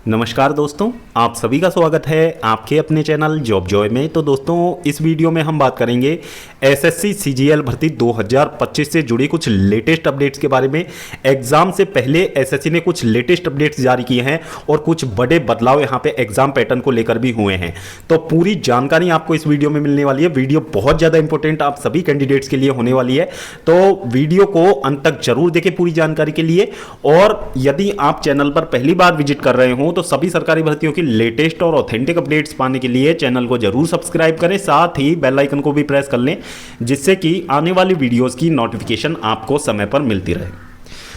नमस्कार दोस्तों, आप सभी का स्वागत है आपके अपने चैनल जॉब जॉय में। तो दोस्तों, इस वीडियो में हम बात करेंगे एसएससी सीजीएल भर्ती 2025 से जुड़ी कुछ लेटेस्ट अपडेट्स के बारे में। एग्जाम से पहले एसएससी ने कुछ लेटेस्ट अपडेट्स जारी किए हैं और कुछ बड़े बदलाव यहां पे एग्जाम पैटर्न को लेकर भी हुए हैं। तो पूरी जानकारी आपको इस वीडियो में मिलने वाली है। वीडियो बहुत ज़्यादा इंपॉर्टेंट आप सभी कैंडिडेट्स के लिए होने वाली है, तो वीडियो को अंत तक जरूर देखें पूरी जानकारी के लिए। और यदि आप चैनल पर पहली बार विजिट कर रहे हो तो सभी सरकारी भर्तियों की लेटेस्ट और ऑथेंटिक अपडेट्स पाने के लिए चैनल को जरूर सब्सक्राइब करें, साथ ही बेल आइकन को भी प्रेस कर लें, जिससे कि आने वाली वीडियोस की नोटिफिकेशन आपको समय पर मिलती रहे।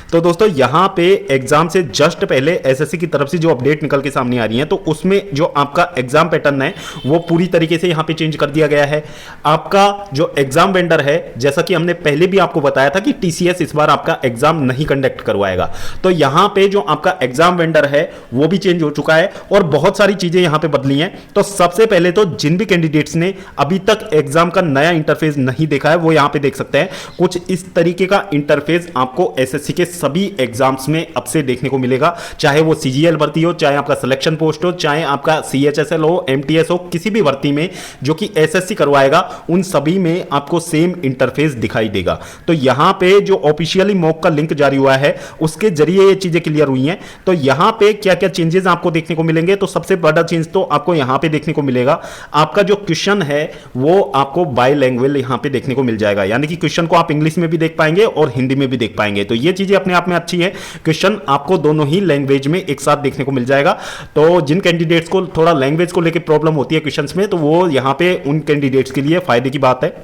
तो दोस्तों, यहां पे एग्जाम से जस्ट पहले एसएससी की तरफ से जो अपडेट निकल के सामने आ रही है, तो उसमें जो आपका एग्जाम पैटर्न है वो पूरी तरीके से यहां पे चेंज कर दिया गया है। आपका जो एग्जाम वेंडर है, जैसा कि हमने पहले भी आपको बताया था कि टीसीएस इस बार आपका एग्जाम नहीं कंडक्ट करवाएगा, तो यहां पे जो आपका एग्जाम वेंडर है वो भी चेंज हो चुका है और बहुत सारी चीजें यहां पे बदली हैं। तो सबसे पहले तो जिन भी कैंडिडेट्स ने अभी तक एग्जाम का नया इंटरफेस नहीं देखा है वो यहां पे देख सकते हैं। कुछ इस तरीके का इंटरफेस आपको एसएससी के सभी एग्जाम्स में अब से देखने को मिलेगा, चाहे वो सीजीएल भर्ती हो, चाहे आपका सिलेक्शन पोस्ट हो, चाहे आपका सीएचएसएल हो, एमटीएस हो, किसी भी भर्ती में जो कि एसएससी करवाएगा उन सभी में आपको सेम इंटरफेस दिखाई देगा। तो यहां पे जो ऑफिशियली मॉक का लिंक जारी हुआ है उसके जरिए ये चीजें क्लियर हुई हैं। तो यहां पे क्या क्या चेंजेस आपको देखने को मिलेंगे, तो सबसे बड़ा चेंज तो आपको यहां पे देखने को मिलेगा, आपका जो क्वेश्चन है वो आपको बाइलैंग्वेज यहां पे देखने को मिल जाएगा, यानी कि क्वेश्चन को आप इंग्लिश में भी देख पाएंगे और हिंदी में भी देख पाएंगे। तो ये चीजें अपने आप में अच्छी है, क्वेश्चन आपको दोनों ही लैंग्वेज में एक साथ देखने को मिल जाएगा। तो जिन कैंडिडेट्स को थोड़ा लैंग्वेज को लेकर प्रॉब्लम होती है क्वेश्चंस में, तो वो यहां पे उन कैंडिडेट्स के लिए फायदे की बात है।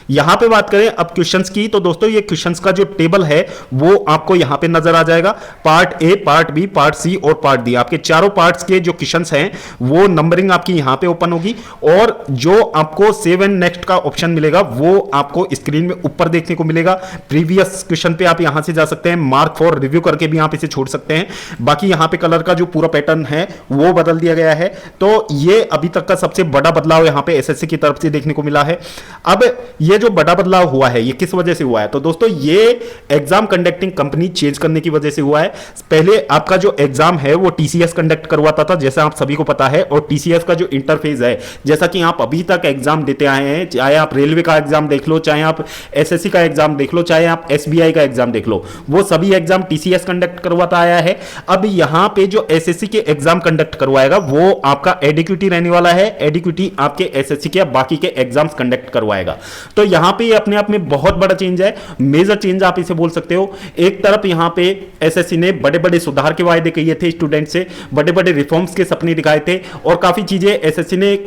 यहां पे बात करें अब क्वेश्चंस की, तो दोस्तों ये क्वेश्चंस का जो टेबल है वो आपको यहां पे नजर आ जाएगा। Part A, part B, part C और पार्ट डी, आपके चारों पार्ट्स के जो क्वेश्चंस हैं वो नंबरिंग आपकी यहां पे ओपन होगी और जो आपको सेव एंड नेक्स्ट का ऑप्शन मिलेगा वो आपको स्क्रीन में ऊपर देखने को मिलेगा। प्रीवियस क्वेश्चन पे आप यहां से जा सकते हैं, मार्क फॉर रिव्यू करके भी आप इसे छोड़ सकते हैं। बाकी यहां पे कलर का जो पूरा पैटर्न है वो बदल दिया गया है। तो ये अभी तक का सबसे बड़ा बदलाव यहां पे एसएससी की तरफ से देखने को मिला है। अब ये जो बड़ा बदलाव हुआ है ये किस वजह से हुआ है, तो दोस्तों ये एग्जाम कंडक्टिंग कंपनी चेंज करने की वजह से हुआ है। पहले आपका जो एग्जाम है वो टीसीएस कंडक्ट करवाता था, जैसा आप सभी को पता है, और टीसीएस का जो इंटरफेस है, जैसा कि आप अभी तक एग्जाम देते आए हैं, चाहे आप रेलवे का एग्जाम देख लो, चाहे आप एसएससी का एग्जाम देख लो, चाहे आप एसबीआई का एग्जाम देख लो, वो सभी एग्जाम टीसीएस कंडक्ट करवाता आया है। अब यहां पे जो एसएससी के एग्जाम कंडक्ट करवाएगा वो आपका एडिक्विटी रहने वाला है। एडिक्विटी आपके एसएससी के बाकी के एग्जाम्स कंडक्ट करवाएगा। तो यहां पे ये अपने आप में बहुत बड़ा चेंज है, मेजर चेंज आप इसे बोल सकते हो। एक तरफ यहां पे एसएससी ने बड़े बड़े सुधार के वायदे किए थे स्टूडेंट से, बड़े बड़े रिफॉर्म्स के सपने दिखाए थे और काफी चीजें एसएससी ने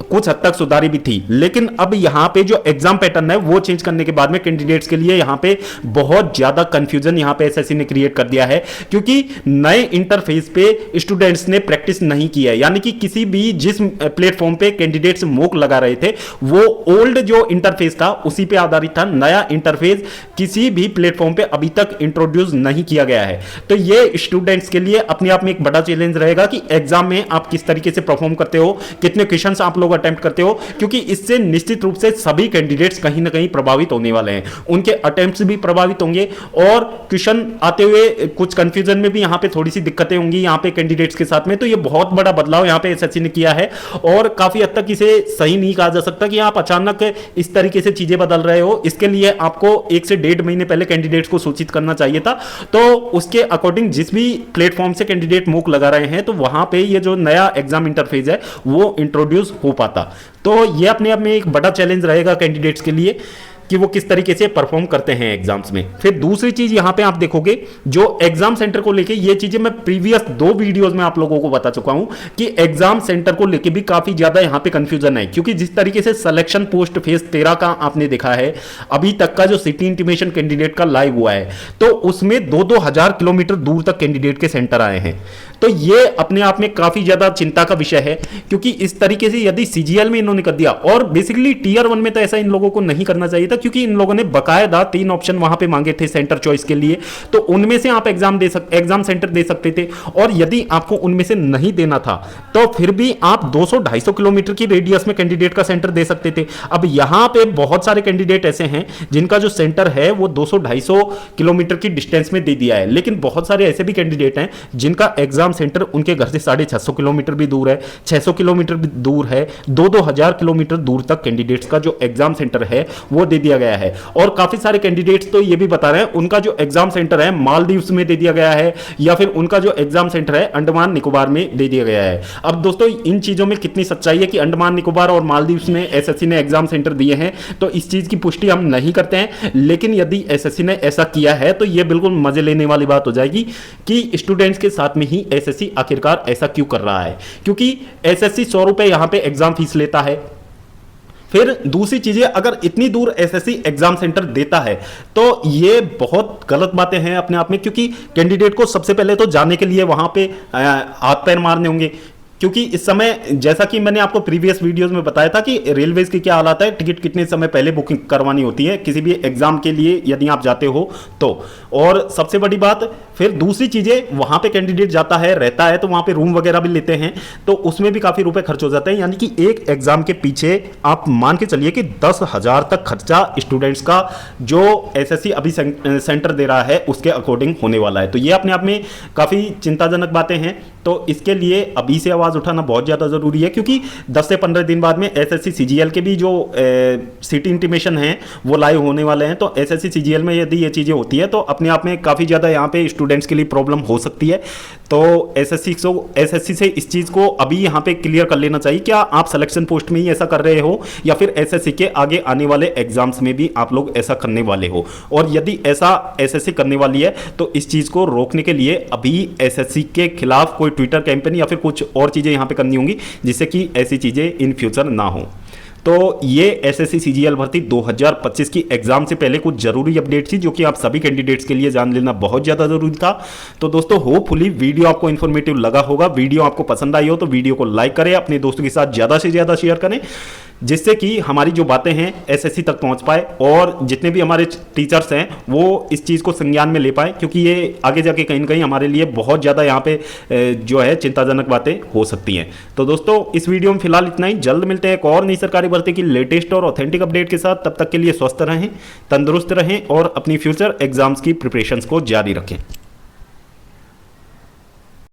कुछ हद तक सुधारी भी थी, लेकिन अब यहां पे जो एग्जाम पैटर्न है वो चेंज करने के बाद में कैंडिडेट्स के लिए यहां पे बहुत ज्यादा कंफ्यूजन यहां पे एसएससी ने क्रिएट कर दिया है, क्योंकि नए इंटरफेस पे स्टूडेंट्स ने प्रैक्टिस नहीं की है। यानी कि किसी भी जिस प्लेटफॉर्म पे कैंडिडेट्स मॉक लगा रहे थे वो ओल्ड जो इंटरफेस था उसी पे आधारित था। नया इंटरफेस किसी भी प्लेटफॉर्म पे अभी तक इंट्रोड्यूस नहीं किया गया है। तो ये स्टूडेंट्स के लिए अपने आप में एक बड़ा चैलेंज रहेगा कि एग्जाम में आप किस तरीके से परफॉर्म करते हो, कितने क्वेश्चन आप लोग अटेम्प्ट करते हो, क्योंकि इससे निश्चित रूप से सभी कैंडिडेट्स कहीं ना कहीं प्रभावित होने वाले हैं। उनके अटेम्प्ट्स भी प्रभावित होंगे और क्वेश्चन आते हुए कुछ कंफ्यूजन में भी यहां पे थोड़ी सी दिक्कतें होंगी यहां पे कैंडिडेट्स के साथ में। तो ये बहुत बड़ा बदलाव यहां पे एसएससी ने किया है और काफी हद तक इसे सही नहीं कहा जा सकता कि आप अचानक इस तरीके से चीजें बदल रहे हो। इसके लिए आपको 1 से 1.5 महीने पहले कैंडिडेट्स को सूचित करना चाहिए था। तो उसके अकॉर्डिंग जिस भी प्लेटफॉर्म से कैंडिडेट मॉक लगा रहे हैं तो वहां पे ये जो नया एग्जाम इंटरफेस है वो इंट्रोड्यूस हो पाता। तो ये अपने आप में एक बड़ा चैलेंज रहेगा कैंडिडेट्स के लिए कि वो किस तरीके से परफॉर्म करते हैं एग्जाम्स में। फिर दूसरी चीज यहां पे आप देखोगे जो एग्जाम सेंटर को लेके, ये चीजें मैं प्रीवियस 2 वीडियोस में आप लोगों को बता चुका हूं कि एग्जाम सेंटर को लेके भी काफी ज्यादा यहां पे कंफ्यूजन है, क्योंकि जिस तरीके से सिलेक्शन पोस्ट फेज 13 का आपने देखा है, अभी तक का जो सिटी इंटीमेशन कैंडिडेट का लाइव हुआ है, तो उसमें 2-2 हजार किलोमीटर दूर तक कैंडिडेट के सेंटर आए हैं। तो ये अपने आप में काफी ज्यादा चिंता का विषय है, क्योंकि इस तरीके से यदि सीजीएल में इन्होंने कर दिया, और बेसिकली टीयर 1 में तो ऐसा इन लोगों को नहीं करना चाहिए था, क्योंकि इन लोगों ने बकायदा 3 ऑप्शन वहां पे मांगे थे सेंटर चॉइस के लिए, तो उनमें से आप एग्जाम सेंटर दे सकते थे। और यदि आपको उनमें से नहीं देना था तो फिर भी आप 200-250 किलोमीटर की रेडियस में कैंडिडेट का सेंटर दे सकते थे। अब यहां पे बहुत सारे कैंडिडेट ऐसे हैं जिनका जो सेंटर है वो 200-250 किलोमीटर की डिस्टेंस में दे दिया है, लेकिन बहुत सारे ऐसे भी कैंडिडेट हैं जिनका एग्जाम सेंटर उनके घर से 650 किलोमीटर भी दूर है, 600 किलोमीटर भी दूर है, 2-2 हजार किलोमीटर दूर तक कैंडिडेट्स का जो एग्जाम सेंटर है वो दे दिया गया है। और काफी सारे कैंडिडेट्स तो ये भी बता रहे हैं उनका जो एग्जाम सेंटर है मालदीव्स में दे दिया गया है, या फिर उनका जो एग्जाम सेंटर है अंडमान निकोबार में दे दिया गया है। अब दोस्तों इन चीजों में कितनी सच्चाई है कि अंडमान निकोबार और मालदीव्स में एसएससी ने एग्जाम सेंटर दिए हैं, तो इस चीज की पुष्टि हम नहीं करते हैं। लेकिन यदि एसएससी ने ऐसा किया है तो यह बिल्कुल मजे लेने वाली बात हो जाएगी कि स्टूडेंट्स के साथ में ही एसएससी आखिरकार ऐसा क्यों कर रहा है, क्योंकि एसएससी 100 रुपए यहां पे एग्जाम फीस लेता है। फिर दूसरी चीजें, अगर इतनी दूर एसएससी एग्जाम सेंटर देता है तो ये बहुत गलत बातें हैं अपने आप में, क्योंकि कैंडिडेट को सबसे पहले तो जाने के लिए वहां पे हाथ पैर मारने होंगे, क्योंकि इस समय जैसा कि मैंने आपको प्रीवियस वीडियोस में बताया था कि रेलवेज की क्या हालत है, टिकट कितने समय पहले बुकिंग करवानी होती है किसी भी एग्जाम के लिए यदि आप जाते हो तो। और सबसे बड़ी बात, फिर दूसरी चीजें, वहां पे कैंडिडेट जाता है रहता है तो वहां पे रूम वगैरह भी लेते हैं, तो उसमें भी काफी रुपए खर्च हो जाते हैं। यानी कि एक एग्जाम के पीछे आप मान के चलिए कि 10,000 तक खर्चा स्टूडेंट्स का जो एसएससी अभी सेंटर दे रहा है उसके अकॉर्डिंग होने वाला है। तो ये अपने आप में काफी चिंताजनक बातें हैं, तो इसके लिए अभी से आवाज उठाना बहुत ज्यादा जरूरी है, क्योंकि 10 से 15 दिन बाद में एसएससी सीजीएल के भी जो सिटी इंटीमेशन है वो लाइव होने वाले हैं। तो एसएससी सीजीएल में यदि ये चीजें होती है तो अपने आप में काफी ज्यादा यहाँ पे स्टूडेंट्स के लिए प्रॉब्लम हो सकती है। तो एसएससी से इस चीज को अभी यहाँ पे क्लियर कर लेना चाहिए, क्या आप सिलेक्शन पोस्ट में ही ऐसा कर रहे हो या फिर एसएससी के आगे आने वाले एग्जाम्स में भी आप लोग ऐसा करने वाले हो। और यदि ऐसा एसएससी करने वाली है तो इस चीज को रोकने के लिए अभी एसएससी के खिलाफ कोई ट्विटर कैंपेन या फिर कुछ और चीजें यहां पे करनी होंगी, जिससे कि ऐसी चीजें इन फ्यूचर ना हो। तो ये एसएससी सीजीएल भर्ती 2025 की एग्जाम से पहले कुछ जरूरी अपडेट थी जो कि आप सभी कैंडिडेट्स के लिए जान लेना बहुत ज्यादा जरूरी था। तो दोस्तों होपफुली वीडियो आपको इन्फॉर्मेटिव लगा होगा। वीडियो आपको पसंद आई हो तो वीडियो को लाइक करें, अपने दोस्तों के साथ ज्यादा से ज्यादा शेयर करें, जिससे कि हमारी जो बातें हैं एसएससी तक पहुंच पाए और जितने भी हमारे टीचर्स हैं वो इस चीज़ को संज्ञान में ले पाए, क्योंकि ये आगे जाके कहीं ना कहीं हमारे लिए बहुत ज़्यादा यहाँ पे जो है चिंताजनक बातें हो सकती हैं। तो दोस्तों इस वीडियो में फिलहाल इतना ही। जल्द मिलते हैं एक और नई सरकारी भर्ती की लेटेस्ट और ऑथेंटिक अपडेट के साथ। तब तक के लिए स्वस्थ रहें, तंदुरुस्त रहें और अपनी फ्यूचर एग्जाम्स की प्रिपरेशंस को जारी रखें।